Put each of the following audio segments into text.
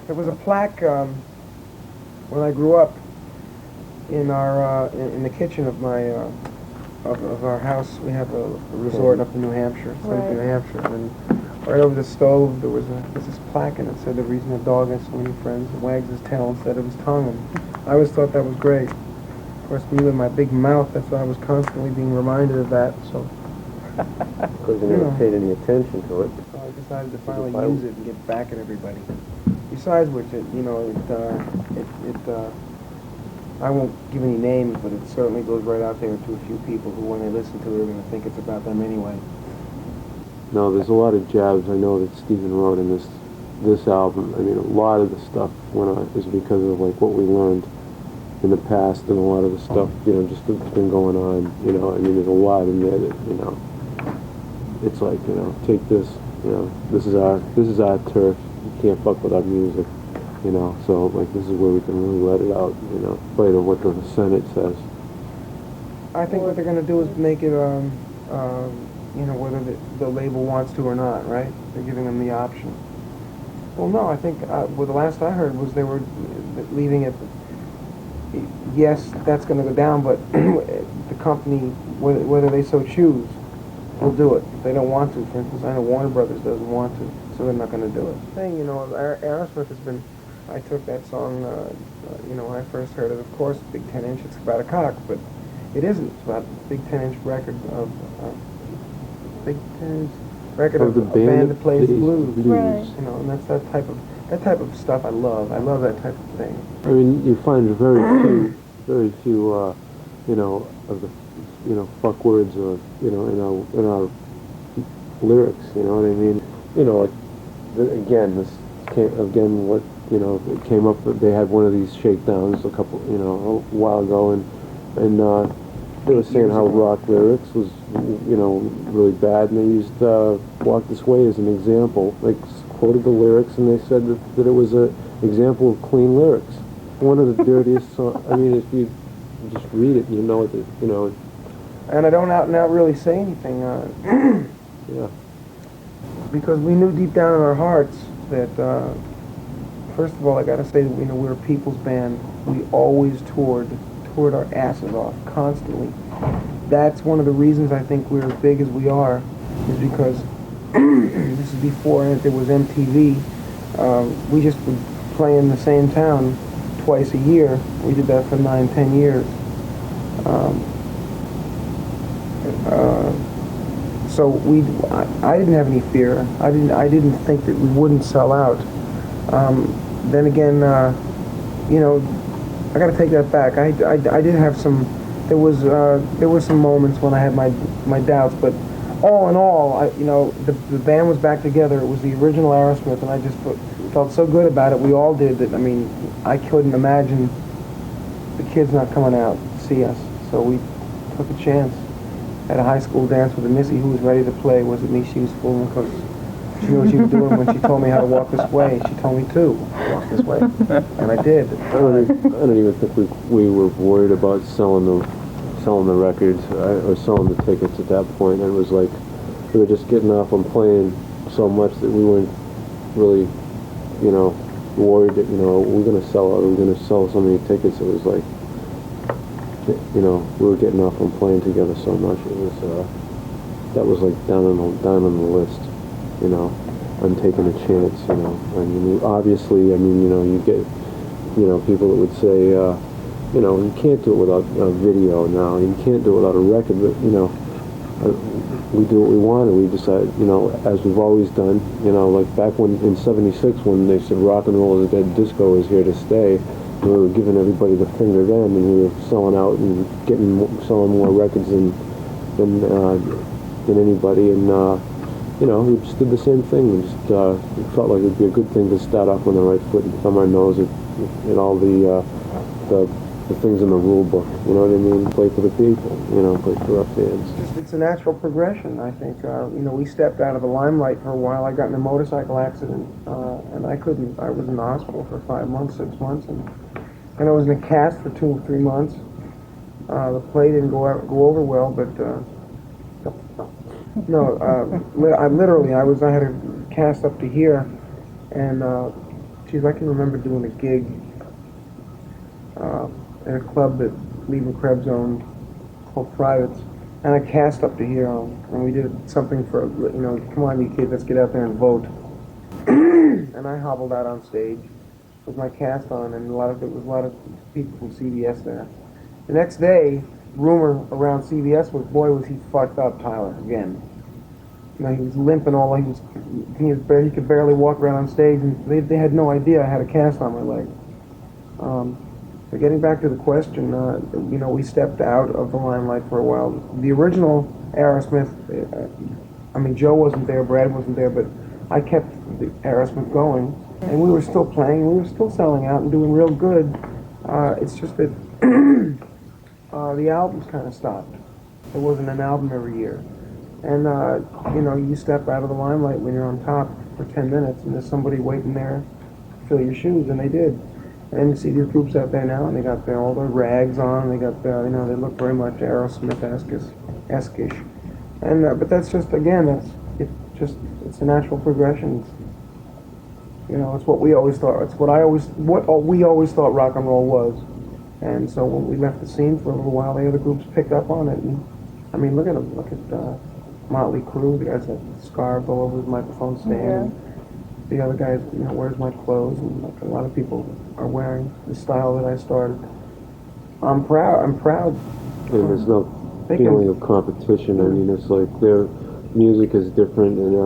There was a plaque when I grew up in our in the kitchen of my of our house. We have a resort up in New Hampshire, New Hampshire, and right over the stove there was this plaque, and it said the reason a dog has so many friends wags his tail instead of his tongue. And I always thought that was great. Of course, me with my big mouth, that's why I was constantly being reminded of that. So. Because you never paid any attention to it. So I decided to finally use it and get back at everybody. Besides which, I won't give any names, but it certainly goes right out there to a few people who, when they listen to it, are going to think it's about them anyway. No, there's a lot of jabs I know that Stephen wrote in this album. I mean, a lot of the stuff is because of like what we learned in the past, and a lot of the stuff, just that's been going on. I mean, there's a lot in there that, it's like, take this, this is our turf. You can't fuck with our music, so like this is where we can really let it out, in spite of what the Senate says. I think what they're going to do is make it, whether the label wants to or not, right? They're giving them the option. Well, no, I think, well, the last I heard was they were leaving it, yes, that's going to go down, but the company, whether they so choose, will do it. If they don't want to, for instance, I know Warner Brothers doesn't want to, so they're not going to do it. Aerosmith has been, I took that song, when I first heard it, of course, Big 10 Inch, it's about a cock, but it isn't. It's about a Big 10 Inch record of, Big 10 Inch record of a band that plays blues. Right. And that's that type of stuff I love. I love that type of thing. I mean, you find very few, of the, fuck words or, in our lyrics, you know what I mean? It came up that they had one of these shakedowns a while ago, and they were saying how rock lyrics was, really bad, and they used Walk This Way as an example. Like, quoted the lyrics, and they said that it was an example of clean lyrics. One of the dirtiest songs. I mean, if you just read it, And I don't out and out really say anything yeah. because we knew deep down in our hearts that, first of all, I got to say that we're a people's band. We always toured our asses off constantly. That's one of the reasons I think we're as big as we are, is because this is before there was MTV. We just would play in the same town twice a year. We did that for 9-10 years. So I didn't have any fear. I didn't think that we wouldn't sell out. Then again, I got to take that back. I did have some. There were some moments when I had my doubts, but all in all, the band was back together. It was the original Aerosmith, and I just felt so good about it. We all did that. I mean, I couldn't imagine the kids not coming out to see us. So we took a chance. At a high school dance with a Missy who was ready to play. Wasn't me she was fooling, because she knew what she was doing when she told me how to walk this way. She told me to walk this way, and I did. I don't even think we were worried about selling the records or selling the tickets at that point. It was like we were just getting off on playing so much that we weren't really, worried that we're going to sell out. We're going to sell so many tickets. It was like, we were getting off on playing together so much. It was that was like down on the list. I'm taking a chance. I mean, obviously, you get people that would say, you can't do it without a video now. You can't do it without a record. But we do what we want, and we decide, as we've always done. Like back when in '76, when they said rock and roll is dead, disco is here to stay. We were giving everybody the finger then, and we were selling out and selling more records than anybody. And we just did the same thing. We just felt like it'd be a good thing to start off on the right foot and thumb our nose at all the things in the rule book. You know what I mean? Play for the people. Play for our fans. It's a natural progression, I think. We stepped out of the limelight for a while. I got in a motorcycle accident, and I was in the hospital for 5 months, 6 months, and I was in a cast for 2 or 3 months. The play didn't go over well, but I had a cast up to here, and geez, I can remember doing a gig at a club that Lee and Krebs owned called Privates, and I cast up to here, and we did something for, come on, you kids, let's get out there and vote. And I hobbled out on stage with my cast on, and there was a lot of people from CBS there. The next day, rumor around CBS was, boy, was he fucked up, Tyler, again. He was limping he could barely walk around on stage, and they had no idea I had a cast on my leg. But getting back to the question, we stepped out of the limelight for a while. The original Aerosmith, Joe wasn't there, Brad wasn't there, but I kept the Aerosmith going, and we were still playing, we were still selling out and doing real good. It's just that the albums kind of stopped. There wasn't an album every year. And, you step out of the limelight when you're on top for 10 minutes, and there's somebody waiting there to fill your shoes, and they did. And you see these groups out there now, and they got all their rags on, they got they look very much Aerosmith-esque-ish. And, but that's just, again, it's a natural progression. It's what we always thought, we always thought rock and roll was. And so when we left the scene for a little while, the other groups picked up on it. And, look at them, look at Motley Crue, the guy's got scarves all over his microphone stand. Yeah. The other guy, wears my clothes, and a lot of people are wearing the style that I started. I'm proud. And there's no feeling of competition. It's like their music is different, and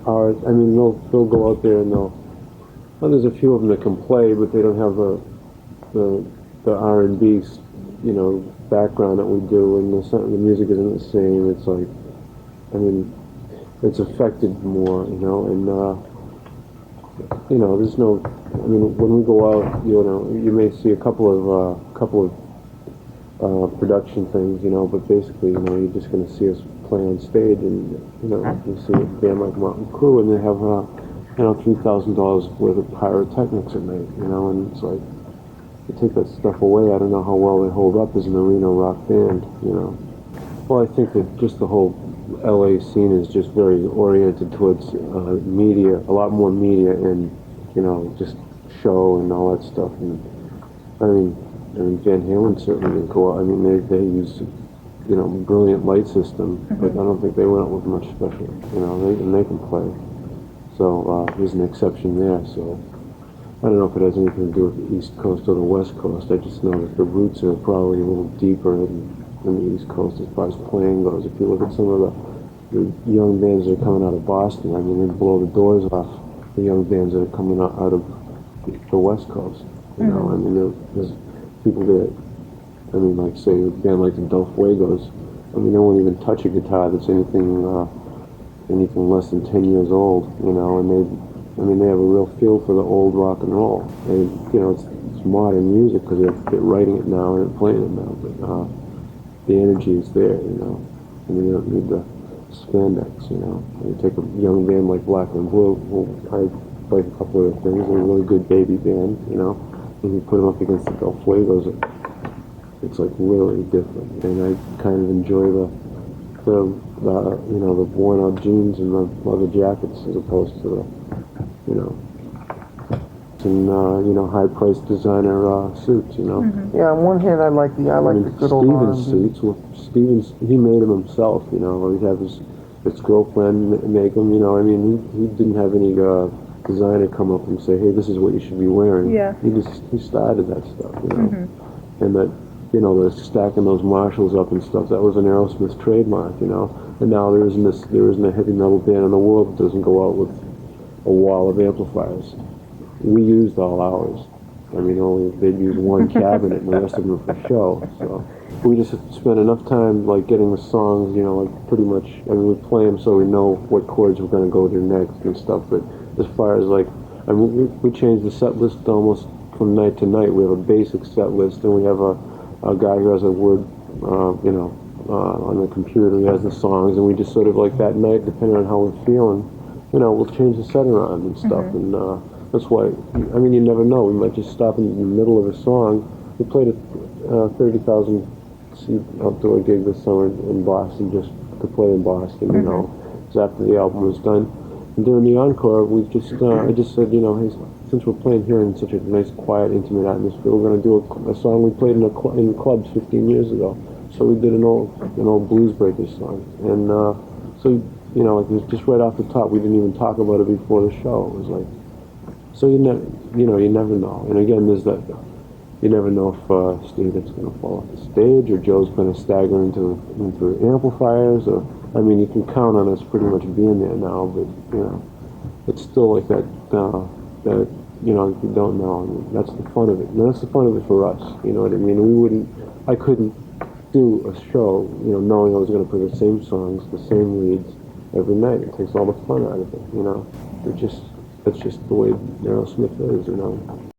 ours. They'll go out there and there's a few of them that can play, but they don't have the R&B, background that we do, and the music isn't the same. It's like, it's affected more, and. There's no. When we go out, you may see a couple of production things, but basically, you're just going to see us play on stage, and you see a band like Motley Crue, and they have $3,000 worth of pyrotechnics at night, and it's like, you take that stuff away, I don't know how well they hold up as an arena rock band, Well, I think that just the whole LA scene is just very oriented towards media, a lot more media, and just show and all that stuff. And Van Halen certainly didn't go out. They used brilliant light system, but I don't think they went out with much special. They can play. So there's an exception there. So I don't know if it has anything to do with the East Coast or the West Coast. I just know that the roots are probably a little deeper in the East Coast as far as playing goes. If you look at some of the young bands that are coming out of Boston, they blow the doors off the young bands that are coming out of the West Coast. There's people that, like say a band like the Del Fuegos, they won't even touch a guitar that's anything less than 10 years old, and they have a real feel for the old rock and roll. And it's modern music because they're writing it now and they're playing it now, but the energy is there, and you don't need the spandex, You take a young band like Black and Blue, I played a couple of things, they're a really good baby band, and you put them up against the Del Fuegos, it's like really different, and I kind of enjoy the worn-out jeans and the leather jackets as opposed to and high-priced designer suits, Yeah, on one hand, I like the good old Stevens suits. Well, Stevens, he made them himself, or he'd have his girlfriend make them, he didn't have any designer come up and say, hey, this is what you should be wearing. Yeah. He started that stuff, and that, the stacking those Marshalls up and stuff, that was an Aerosmith trademark, and now there isn't a heavy metal band in the world that doesn't go out with a wall of amplifiers. We used all ours. Only they'd use one cabinet and the rest of them were for show. So we just spent enough time getting the songs, pretty much. We play them so we know what chords we're going to go to next and stuff. But as far as we change the set list almost from night to night. We have a basic set list, and we have a guy who has a word, on the computer. He has the songs, and we just sort of that night, depending on how we're feeling, we'll change the set around and stuff. And that's why, you never know. We might just stop in the middle of a song. We played a 30,000 seat outdoor gig this summer in Boston, just to play in Boston, It's after the album was done. And during the encore, I just said, hey, since we're playing here in such a nice, quiet, intimate atmosphere, we're gonna do a song we played in clubs 15 years ago. So we did an old Blues Breakers song, and so like it was just right off the top. We didn't even talk about it before the show. It was like, so you never know. And again, there's that. You never know if Steven's going to fall off the stage, or Joe's going to stagger into amplifiers, or I mean, you can count on us pretty much being there now, but it's still like that. That you don't know. I mean, that's the fun of it. And that's the fun of it for us. You know what I mean? I couldn't do a show, knowing I was going to play the same songs, the same leads every night. It takes all the fun out of it. That's just the way Aerosmith is.